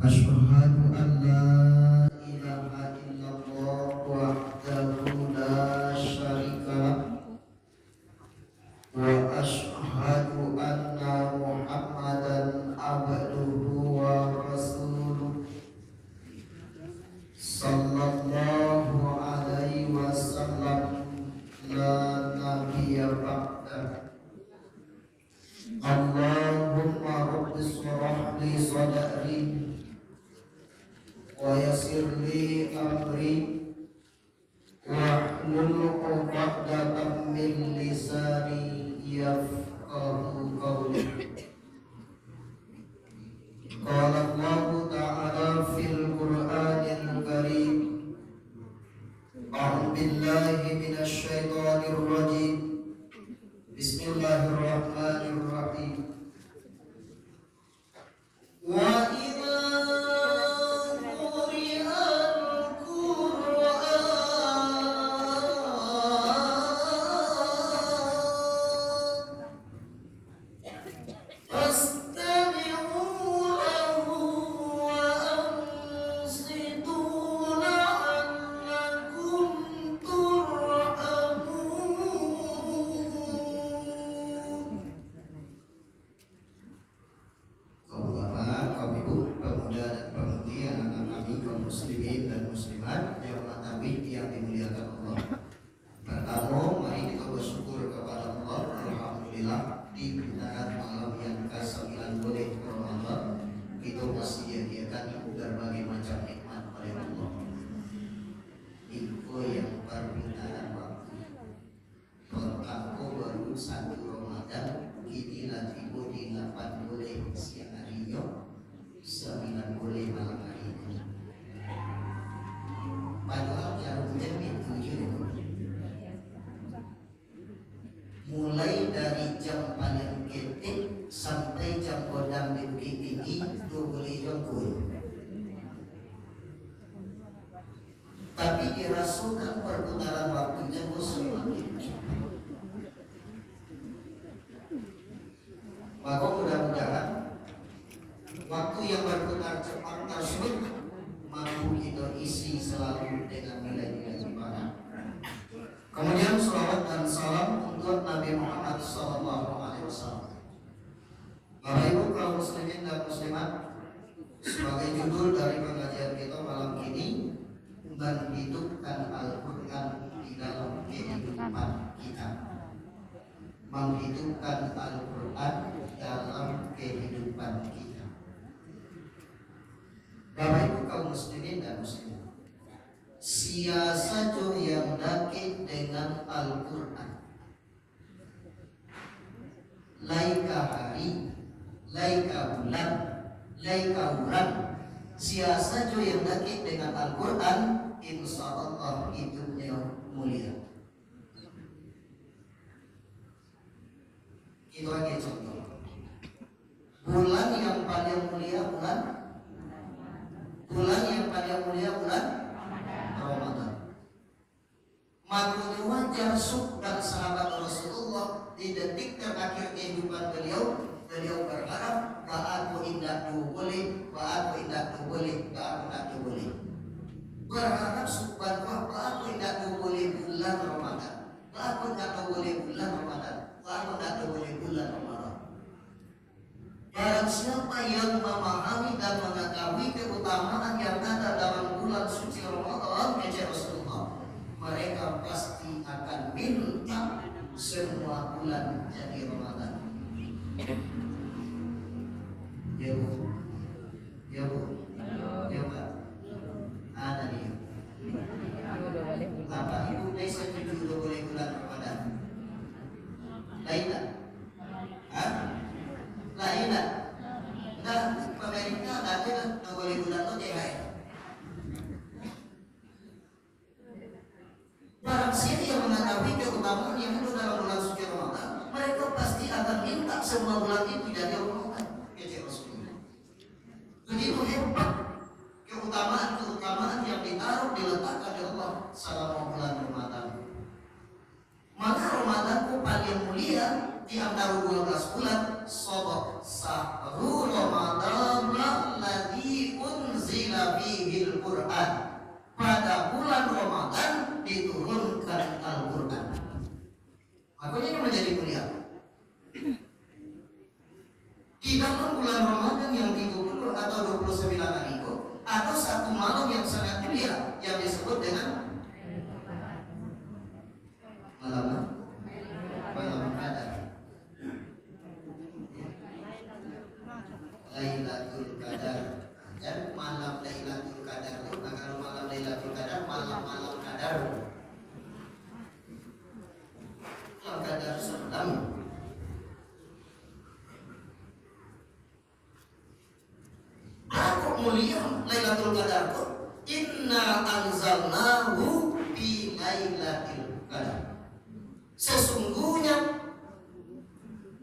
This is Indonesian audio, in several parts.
Asyhadu an la ilaha illallah wahdahu la syarika lah wa asyhadu anna Muhammadan abduhu wa rasuluh sallallahu alaihi wasallam la nabiyya ba'dah. Allahumma rabbi shrah li sadri wa yassir li amri wahlul 'uqdatam min lisani yafqahu qawli. Qala Allah ta'ala fil Qur'anil Karim, a'udzu billahi minasy syaithanir rajim. Bismillahirrahmanirrahim. Wa idza muslimin dan muslimat yang mengetahui yang dimuliakan Allah. Pertama, mari kita bersyukur kepada Allah. Alhamdulillah di pertengahan malam yang ke-9 bulan Ramadan kita masih dihadiahkan berbagai macam nikmat oleh Allah. Itu yang permintaan waktu. Pertama baru 1 Ramadan, kini lagi di 8 bulan siang harinya, 9 bulan malam hari ini. Padahal jarumnya itu mulai dari jam paling ketik sampai jam kodam di bukit tinggi itu boleh jongkul. Tapi dirasukan perputaran waktunya semakin cepat. Maka mudah-mudahan waktu yang berputar cepat tersebut mampu kita isi selalu dengan nilai-nilai ibadah. Kemudian salawat dan salam untuk Nabi Muhammad SAW. Bapak Ibu kaum muslimin dan muslimat, sebagai judul dari pengajian kita malam ini, menghidupkan Al-Quran di dalam kehidupan kita. Menghidupkan Al-Quran dalam kehidupan kita. Bapak Ibu kaum muslimin dan muslimat, siasa yang dakit dengan Al-Quran, laika hari, laika bulan, laika bulan, siasa yang dakit dengan Al-Quran, insya Allah hidupnya mulia. Itu aja contoh. Bulan yang paling mulia bulan yang paling mulia bulan Ramadan. Maka wajar dan sahabat Rasulullah di detik terakhir kehidupan beliau berharap aku indah boleh, aku indah boleh, aku tak boleh. Berharap subhanallah aku indah boleh bulan Ramadan, aku tak boleh bulan Ramadan, aku tak boleh bulan Ramadan. Barang siapa yang memahami dan mengetahui keutamaan yang ada dalam bulan suci Ramadan, kata Rasulullah, mereka pasti akan minta semua bulan jadi Ramadan. Ya Bu, ya Bu, ya Pak, ada dia. Bapak Ibu ini setuju boleh bulan Ramadan? Lain tak? Lain tak? Nah, pemerintah ada boleh bulan itu THR. Barang siapa yang mengetahui keutamaan yang ada dalam bulan suci Ramadan, mereka pasti akan minta semua bulan itu jadi Ramadan. Kata Rasulullah. Begitu hebat keutamaan yang ditaruh diletakkan oleh Allah selama bulan Ramadan. Maka Ramadan itu paling mulia di antara 12 bulan. Sadaq sahru Ramadan alladzi Al-Quran. Pada bulan Ramadan diturunkan Al-Quran. Makanya ini menjadi mulia. Di dalam bulan Ramadan yang 30 atau 29 hari itu ada satu malam yang sangat mulia yang disebut dengan malam Qadar. Lailatul Qadar. Dan malam Lailatul Qadar itu, nah kalau malam Lailatul Qadar, malam Qadar. Malam Qadar sedang. Aku mulia Lailatul Qadar itu. Inna anzalnahu fi Lailatul Qadar. Sesungguhnya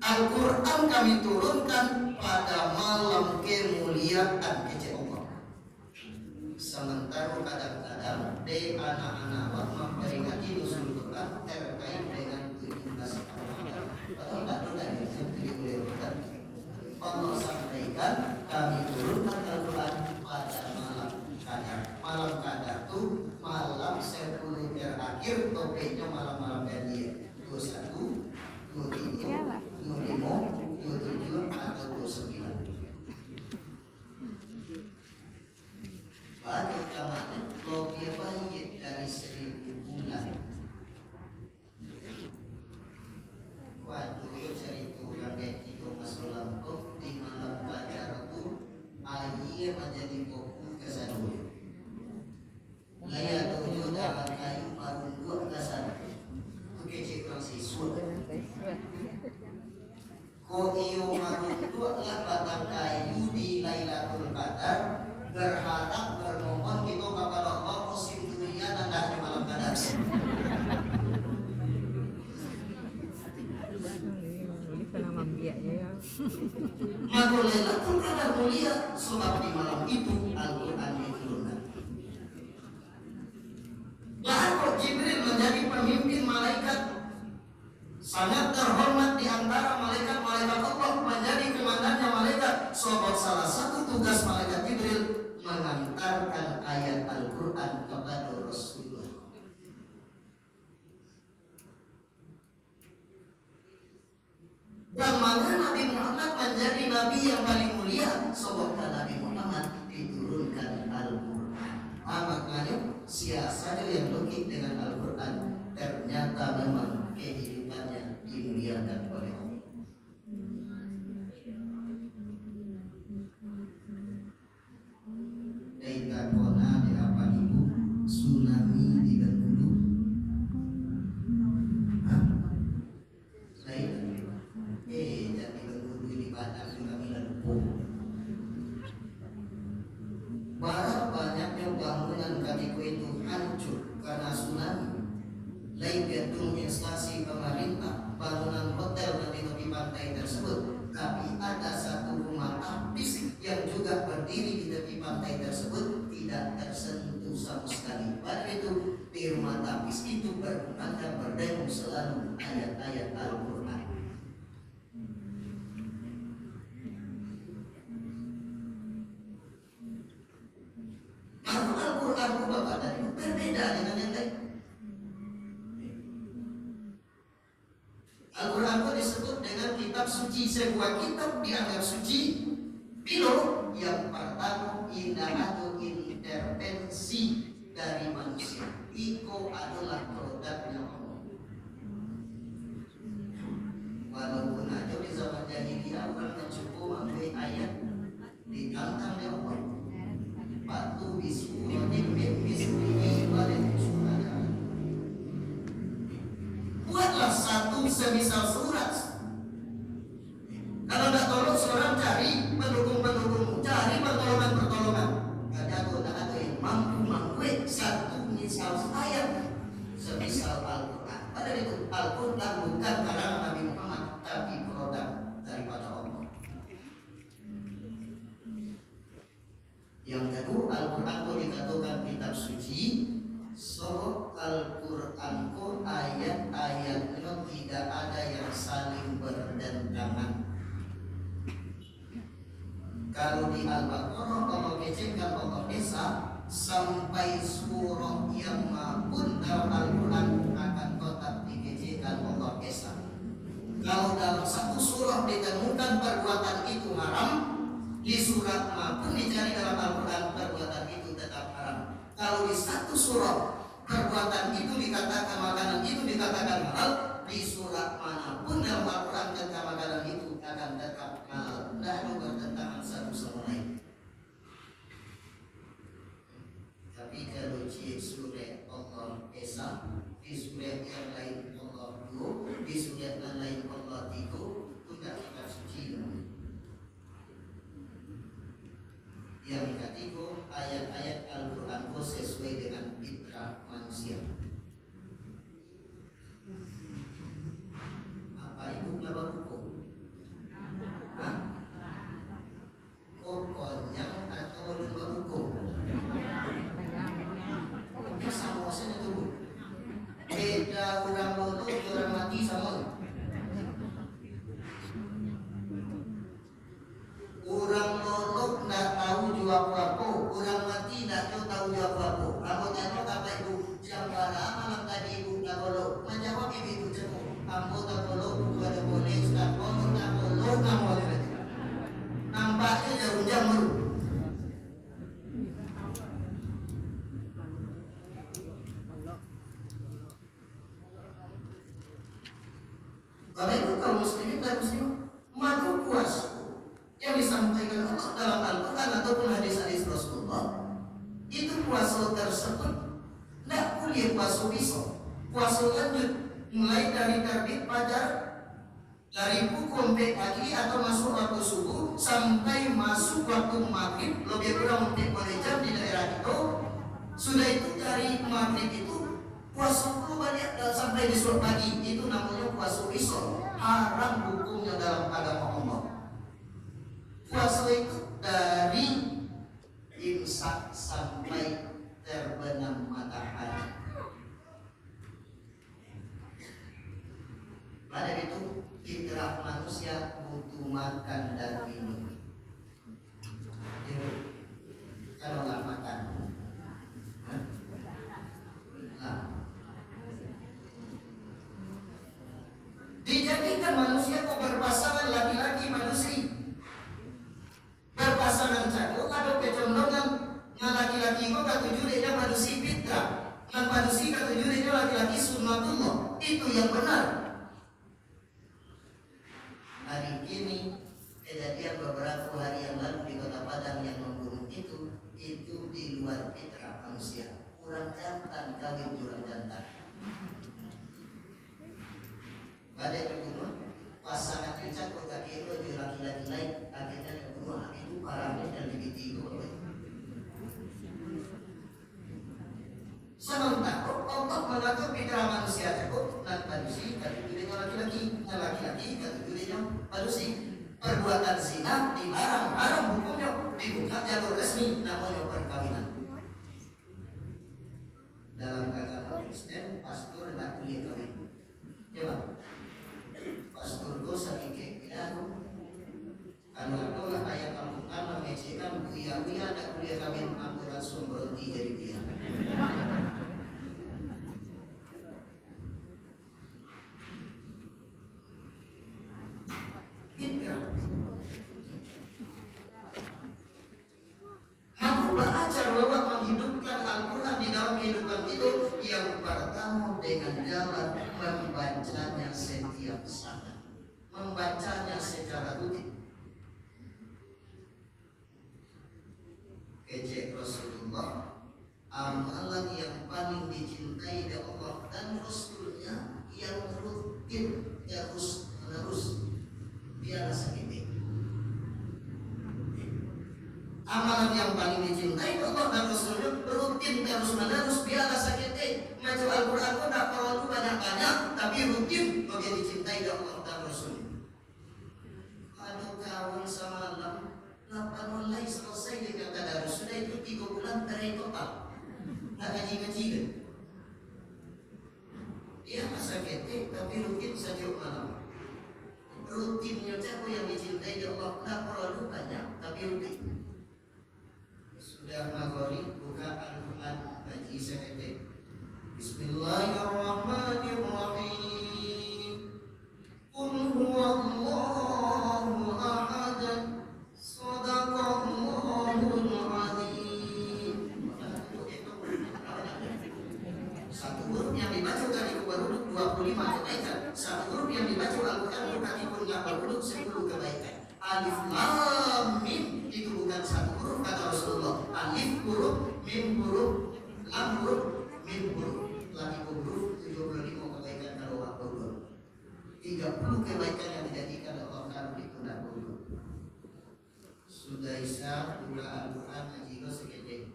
Al-Quran kami turunkan pada malam kemuliaan kece Allah. Sementara kadang-kadang de anak-anak memperingati nuzul Quran terkait dengan 17 Ramadan. Padahal tidak ada yang Allah sampaikan kami turunkan Al-Quran pada malam Qadar. Malam Qadar itu malam 10 terakhir, topiknya malam-malam Qadar. 21, 23, 25, 27 atau 29. Pada kemarin logi banjir dari 1000 bulan. Waktu cerita kakek itu masalah di malam Qadar itu air menjadi fokus ke sana. Laya 7 dalam kayu marun 2 ke sana. Kecil orang siswa. Ko iyo maruntua lah batang kayu di Lailatul Qadar, berharap bermohon kita kepada Allah musim dunia dan di malam Qadar. Maka Lailatul Qadar mulia sebab di malam itu Al-Quran diturunkan. Lalu Jibril menjadi pemimpin malaikat sangat terhormat di antara malaikat-malaikat Allah, menjadi komandannya malaikat. Sebab salah satu tugas malaikat Jibril mengantarkan ayat Al-Quran kepada Rasulullah. Dan mana Nabi Muhammad menjadi Nabi yang paling mulia? Sebab Nabi Muhammad diturunkan Al-Quran. Maknanya siapa saja yang logik dengan Al-Quran ternyata memang kehidupannya dimuliakan oleh Allah. Daita kona di apa ibu tsunami di Bengkulu. Jadi Bengkulu di Batam juga Miladupo. Barat banyaknya bangunan Katiku itu hancur karena tsunami. Lain gedung instansi pemerintah, bangunan hotel dan di tepi pantai tersebut. Tapi ada satu rumah artis yang juga berdiri di tepi pantai tersebut tidak tersentuh sama sekali. Pada itu di rumah tapis itu berdengung selalu ayat-ayat Al-Quran. Al-Quran Bapak tadi berbeda dengan yang lain. Al-Quran itu disebut dengan kitab suci. Sebuah kitab dianggap suci bila yang pertama tidak ada intervensi dari manusia. Itu adalah produknya Allah. Walaupun ada di zaman jahiliyah orang mencukup mengambil ayat ditantang oleh Allah. Batu bismillahirrahmanirrahim bismillahirrahmanirrahim. Buatlah satu semisal surat. Kalau tidak tolong seorang cari pendukung-pendukung, cari pertolongan-pertolongan. Ada yang mampu satu misal ayat semisal Al-Quran. Padahal itu Al-Quran bukan karangan Nabi Muhammad, tapi produk daripada Allah. Yang kedua, Al-Quran itu dikatakan kitab suci. So Al-Quran itu ayat-ayatnya tidak ada yang saling bertentangan. Kalau di Al-Baqarah Allah kecilkan Allah Nisa sampai surah yang pun dalam Al-Quran akan tetap dikecilkan Allah Esa. Kalau dalam satu surah ditemukan perbuatan itu haram, di surat maupun dicari dalam Al-Quran perbuatan itu tetap haram. Kalau di satu surah perbuatan itu dikatakan, makanan itu dikatakan halal, di surat manapun dalam Al-Quran tentang makanan itu akan tetap halal. Tidak ada bertentangan satu sama lain. Tapi kalau di surah Allah Esa, di surah yang lain Allah Duh, di surah yang lain Allah Tigo, itu tidak kitab suci. Yang ketiga, ayat-ayat Al-Quran sesuai dengan fitrah manusia. Apa itu nama hukum? Pokoknya atau lomba hukum? Sama saja itu. Beda orang bodoh, orang mati sama. Orang lolok tidak tahu jawab apa, orang mati tidak tahu jawab apa. Kamu tanya apa ibu? Siapa malam tadi ibu tak bolok? Menjawab ibu cemu. Kamu tak bolok, buku ada boleh. Tak bolok, tak bolok, kamu ada. Nampaknya jauh-jauh. Karena itu kaum muslimin dan muslim madu puasa yang disampaikan Allah dalam Al-Quran ataupun hadis-hadis Rasulullah, itu puasa tersebut tidak boleh puasa besok, puasa lanjut mulai dari terbit fajar, dari pukul 4 pagi atau masuk waktu subuh sampai masuk waktu maghrib, lebih kurang 4 jam di daerah itu. Sudah itu dari maghrib itu puasa banyak sampai besok pagi, itu namanya puasa besok. Haram hukumnya dalam agama Allah. Puasa itu dari imsak sampai terbenam matahari. Pada itu fitrah manusia butuh makan dan minum. Kalau nggak makan, dijadikan manusia kok berpasangan laki-laki manusia. Berpasangan cakuk ada kecenderungan yang laki-laki kok ketujuannya manusia fitrah, yang manusia ketujuannya laki-laki sunnatullah. Itu yang benar. Hari ini kejadian beberapa hari yang lalu di Kota Padang yang membunuh itu di luar fitrah manusia. Kurang jantan kawin jurang jantan. Pada dibunuh pasangan Richard kota kilo di laki-laki lain, akhirnya dibunuh. Itu parahnya dan lebih tinggi. Sementara Allah mengatur fitrah manusia cukup dan manusia kategorinya laki-laki, kategorinya manusia. Perbuatan zina dilarang, haram hukumnya, dibuka jalur resmi namanya perkawinan. Dalam agama Kristen, pastor tidak boleh kawin. Coba, pastor dosa dikek aku. Kalau aku lah ayat Al-Quran mengecekan buya tidak boleh kawin, aku langsung berhenti jadi dia. Aku belajar bahwa menghidupkan Al-Quran di dalam kehidupan itu yang pertama dengan jalan membacanya setiap saat, membacanya secara rutin. Kejek Rasulullah, amalan yang paling dicintai oleh Allah dan Rasulnya yang rutin terus menerus biar sakit. Amalan yang paling dicintai Allah dan Rasulnya rutin terus menerus biar sakit. Macam Al-Quran pun tak perlu banyak-banyak, tapi rutin lebih dicintai Allah dan Rasulnya. Kalau kawan semalam 8 mulai selesai dengan tadarus, sudah itu 3 bulan terai total. Tak ngaji-ngaji kan? Dia sakit, tapi rutin setiap malam. Rutinnya siapa yang dicintai Allah, tak perlu banyak, tapi rutin. Sudah maghrib buka Bismillahirrahmanirrahim. Qul huwallahu ahad. Shadaqallahul azim. Satu huruf yang dibaca dari berhuruf 25 kebaikan. Satu huruf yang dibaca Al-Quran berarti punya berhuruf 10 kebaikan. Alif lam mim itu bukan satu huruf kata Rasulullah. Alif huruf, mim huruf, lam huruf, mim huruf. Lagi huruf 75 kebaikan kalau waktu 30 kebaikan yang dijanjikan Allah kalau itu tidak huruf. Sudah isa pula Al-Quran ngaji lo segede.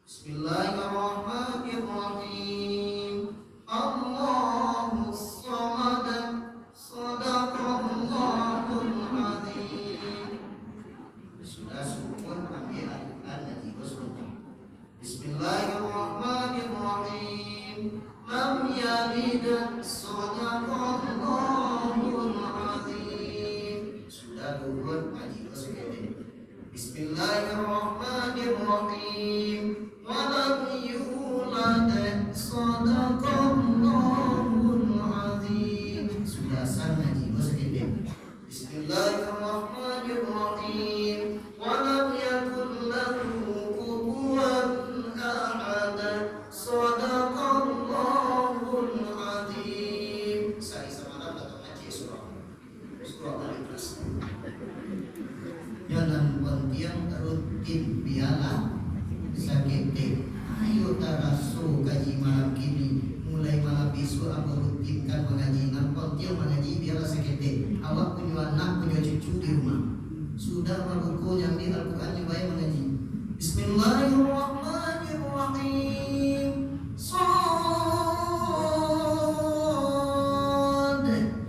Bismillahirrahmanirrahim. Allahus samad. Shadaqallahul azim. Sudah syukur ambil Al-Quran ngaji lo semua. Bismillahirrahmanirrahim. Lam yalid. Shadaqallahul azim. Sudah syukur ngaji lo segede. Bismillahirrahmanirrahim. Walam yulad. Shadaqallahul azim. Sudah sah ngaji lo segede. Bismillahirrahmanirrahim. Walam yakun lahu kufuwan ahad. Shadaqallahul azim. Saya semalam datang ngaji surah Al-Ikhlas. Jalan pontian rutin biala sakit. Ayo taraso kaji malam kini. Mulai malam besok aku rutinkan mengaji. Pontian mengaji biala sakit. Awak punya anak, punya cucu di rumah. Sudah mabuku yang di Al-Quran juga yang mengaji. Bismillahirrahmanirrahim.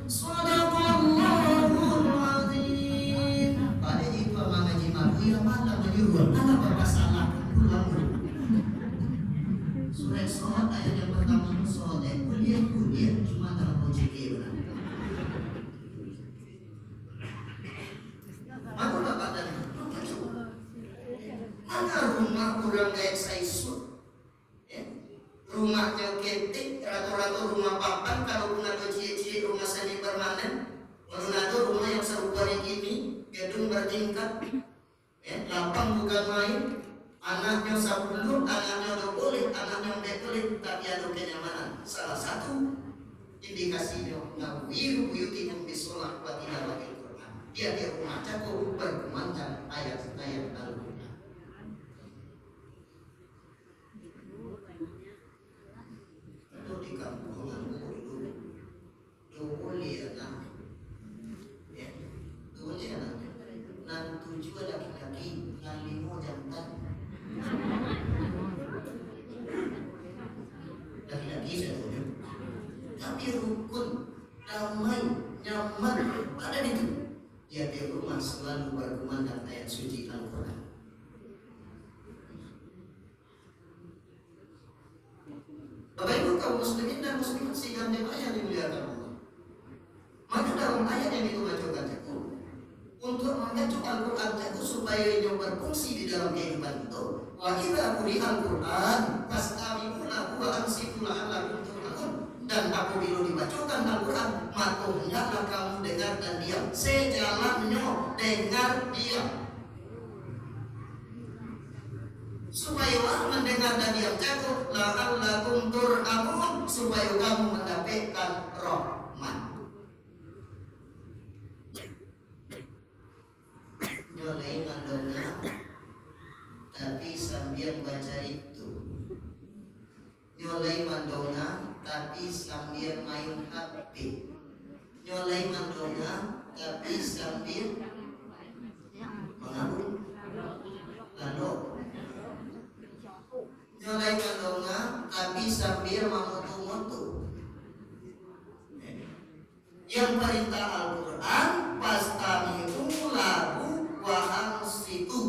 Shadaqallahul azim. Pada itu mengaji mabu yang mana menyuruh anak bapak salah pulang. Surah Shad ayat yang pertama Shad. Kuliah cuma dalam OJK benar. Maka bapak dan maka rumah kurang kayak saisun, rumahnya ketik, rata-rata rumah papan. Kalau pun ada cie-cie rumah semi permanen, kalau ada rumah yang serupa gini, gedung bertingkat, lapang bukan main, anaknya 10, anaknya 20, anaknya 40, tapi ada kenyamanan. Salah satu indikasinya nawiru buyutikum bisolah wa tilawatil Quran. Dia di rumah cakup berkumandang ayat-ayat Al-Quran. Itu di kampungan dulu lihat nan 7 laki-laki, nan 5 jantan. Laki-laki saya tapi rukun, damai, nyaman, ada itu. Dia di rumah selalu berkumandang ayat suci Al-Quran. Bapak Ibu kaum muslimin dan muslimat sidang jemaah yang dimuliakan Allah. Maka dalam ayat yang itu bacakan jago untuk membaca Al-Quran jago supaya ia berfungsi di dalam kehidupan itu. Wa idza quri'al Quran fastami'u lahu wa ansitu la'allakum turhamun. Dan apabila dibacakan Al-Quran, maka hendaklah kamu dengar dan diam. Sejalannya dengar diam. Supaya mendengar dan diam jago, la'allakum turhamun, supaya kamu mendapatkan rahmat. Nyolai mandona, tapi sambil baca itu. Nyolai mandona, tapi sambil main HP. Nyolai mandona, tapi sambil mengabuk. Lalu nyolai mandona, tapi sambil memutu-mutu. Yang perintah Al-Quran, pastami'u lahu wa ansitu.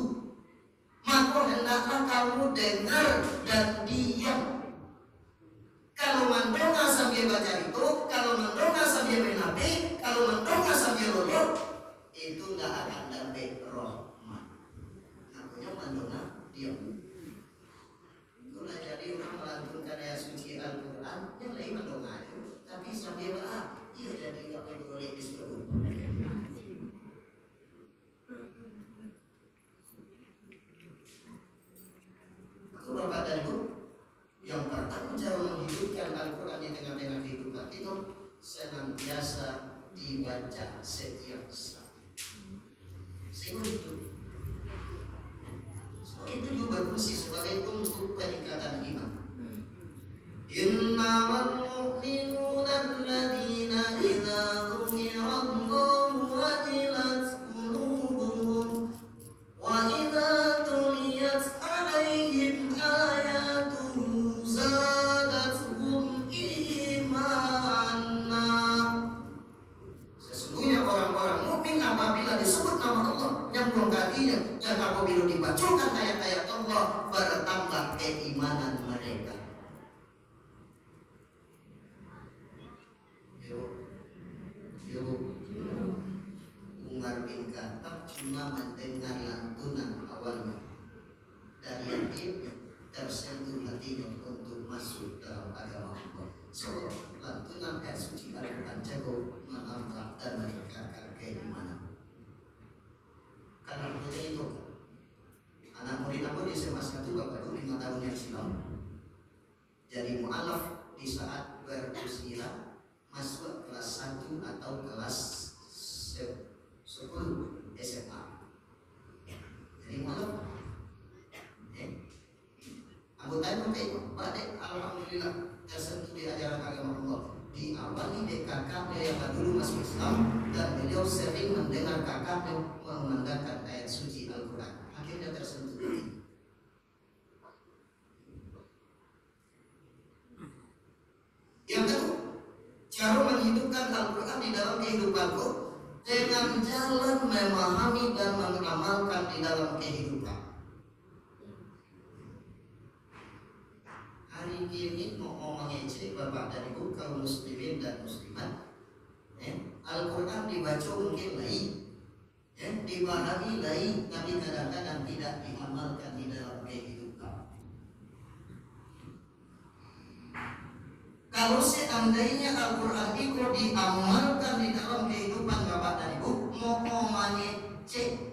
Maka hendaklah kamu dengar dan diam. Kalau mendongak sambil baca itu, kalau mendongak sambil main HP, kalau mendongak sambil lulur, itu tidak akan dapat rahmat. Makanya mendongak diam. Itulah jadi orang melantunkan ayat suci Al-Quran. berfungsi sebagai untuk peningkatan iman. Innamal mu'minuna alladzina idza dzukirallahu wajilat qulubuhum wa idza tuliyat 'alaihim ayatuhu zadatuhum imana. Sesungguhnya orang-orang mukmin apabila disebut nama Allah nyambung hatinya dan apabila dibacakan ayat-ayat Allah bertambah keimanan mereka. Umar bin Khattab cuma mendengar lantunan awalnya dari yang tersentuh hatinya untuk masuk dalam agama Allah. So, lantunan ayat suci Al-Quran jago menambah dan meningkatkan keimanan. Karena itu anak murid aku di SMA 1 baru 5 tahun yang silam jadi mu'alaf di saat berusia masuk kelas 1 atau kelas 10 SMA. Jadi mu'alaf anggota itu balik alhamdulillah tersentuh di ajaran agama Allah. Diawali dari kakaknya yang dulu masuk Islam dan beliau sering mendengar kakaknya memandangkan ayat suci Al-Quran. Akhirnya tersentuh ini. Yang kedua, cara menghidupkan Al-Quran di dalam kehidupanku dengan jalan memahami dan mengamalkan di dalam kehidupan. Hari ini mau mengecek Bapak dan Ibu kaum muslimin dan muslimat, Al-Quran dibaca mungkin lain, dipahami lain, tapi kadang-kadang tidak diamalkan di dalam kehidupan. Kalau seandainya Al-Quran itu diamalkan di dalam kehidupan Bapak dan Ibu, mau mengecek,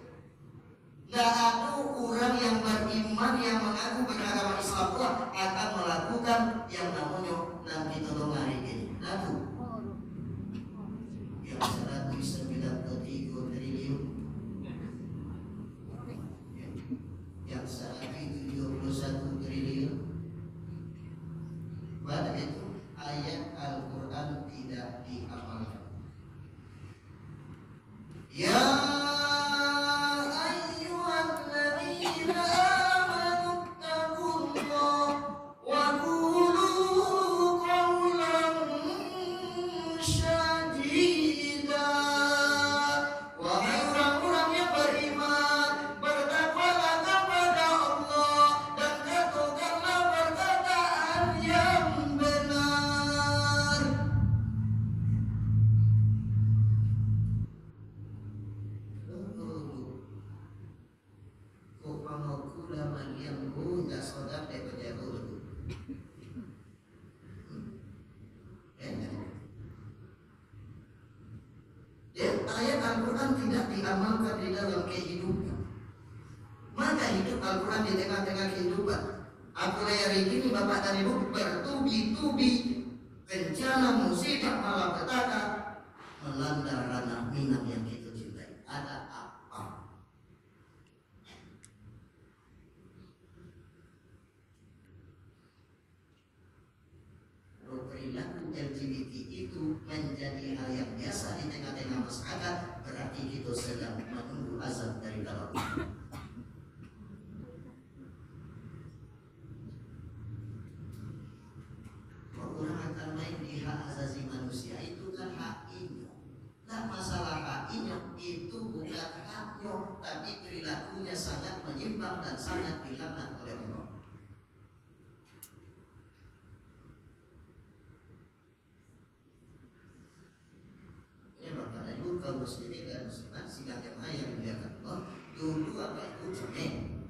nggak ada orang yang beriman yang mengaku beragama Islam akan melakukan yang namanya nanti tolong hari ini. Lalu yang 193 triliun, yang 171 triliun, pada itu ayat Al-Quran tidak diamalkan. Ya ayat Al-Quran tidak diamalkan di dalam kehidupan, maka hidup Al-Quran di tengah-tengah kehidupan. Aku hari ini Bapak dan Ibu bertubi-tubi bencana musibah malapetaka melanda ranah Minang yang kita cintai. Ada apa? Perilaku LGBT itu menjadi hal yang biasa di tengah-tengah masyarakat, berarti kita sedang menunggu azab dari dalam. Orang akan main di hak asasi manusia itu kan haknya. Nah, masalah haknya itu bukan haknya, tapi perilakunya sangat menyimpang dan sangat dilaknat oleh Allah. Kaum muslimin dan muslimat sidang jamaah yang dimuliakan Allah, dulu apa itu cemen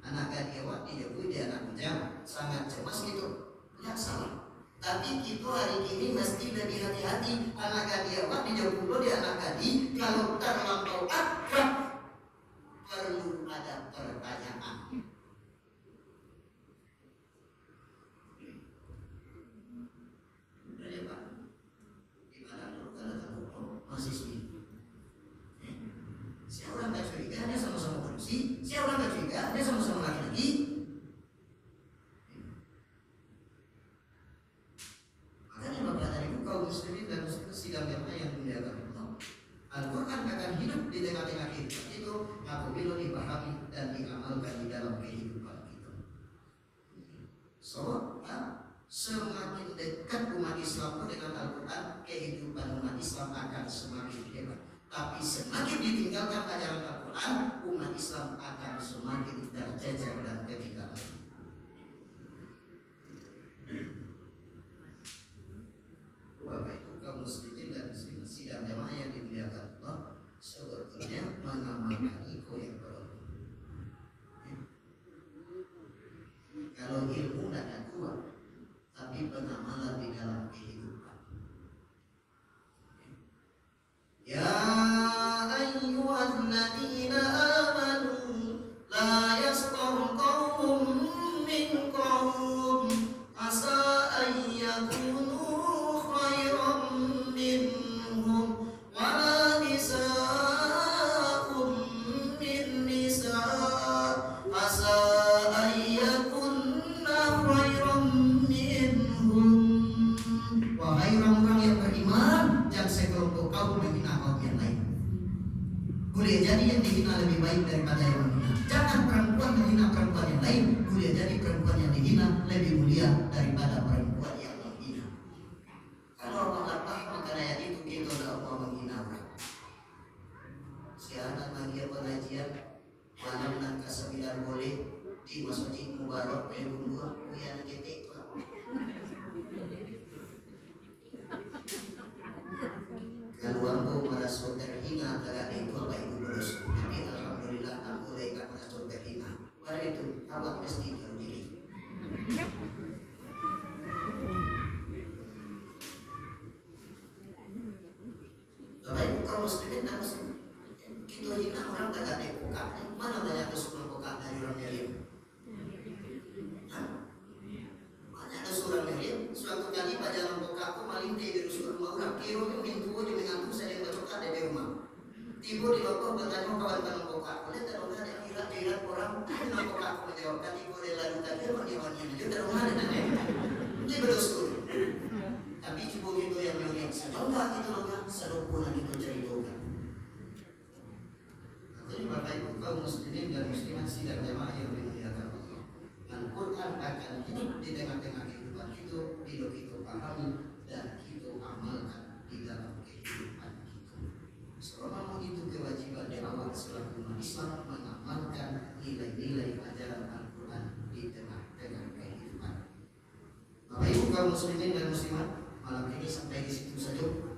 anak gadis dia dia anak bujang sangat cemas gitu, tidak salah. Tapi kita hari ini mesti lebih hati-hati. Anak gadis dijauh dulu dia anak gadis kalau terlampau akrab perlu ada pertanyaan. Siapa orang tak curiga dia sama-sama manusia, siapa orang tak curiga dia sama-sama laki-laki. Semakin dekat umat Islam dengan Al-Quran, kehidupan umat Islam akan semakin hebat. Tapi semakin ditinggalkan ajaran Al-Quran, umat Islam akan semakin tercecer dan ketinggalan. Bapak Ibu kaum muslimin dan muslimat sidang jamaah yang dimuliakan Allah, sebetulnya mengamalkan iko yang perlu. Kalau ilmu tidak kuat, tapi pengamalan di dalam kehidupan. Ya ayyuhalladzina amanu la yaskhar qaumun min qaum asa an yakunu khairan minhum wala nisa'un min nisa' asa an yakunna khairan minhum. Wahai orang-orang yang beriman, jangan sekelompok kaum menghina kaum yang lain. Boleh jadi yang dihina lebih baik daripada yang menghina. Jangan perempuan menghina perempuan yang lain. Boleh jadi perempuan yang dihina lebih mulia daripada perempuan yang menghina. Kalau Allah lapah maka ayat itu kita tidak Allah menghina orang. Siaran lagi pengajian malam dan ke-9 boleh di Masjid Mubarak Pembunduan Uyan Ketik. Kalau aku merasa terhina terhadap itu apa itu berdosa. Tapi alhamdulillah aku tidak merasa terhina. Pada itu awak mesti tahu diri. Bapak Ibu kaum muslimin dan muslimat, kita hina orang tak ada pokak. Mana banyak kesukaan pokak dari orang Meriam? Banyak kesukaan Meriam. Suatu kali pajaran pokak aku maling di rumah orang. Kiro mintu di mengantuk saya yang bercoklat di rumah. Tiba di bawah bertanya kawan-kawan pokak. Oleh tak ada yang kira orang. Kenapa pokak aku menjawabkan tiba di lalu tadi orang di mana itu dari rumah dan ini berdosa. Tapi cuba itu yang nyongeng. Sedangkan itu loh serupunan itu ceritakan. Jadi Bapak Ibu kaum muslimin dan muslimat sidang jamaah yang dimuliakan Allah. Al-Quran akan hidup di tengah-tengah kehidupan kita bila kita pahami dan kita amalkan di dalam kehidupan kita. Selama itu kewajiban di awal selaku umat Islam mengamalkan nilai-nilai ajaran Al-Quran di tengah-tengah kehidupan. Bapak Ibu kaum muslimin dan muslimat, malam ini sampai di situ saja.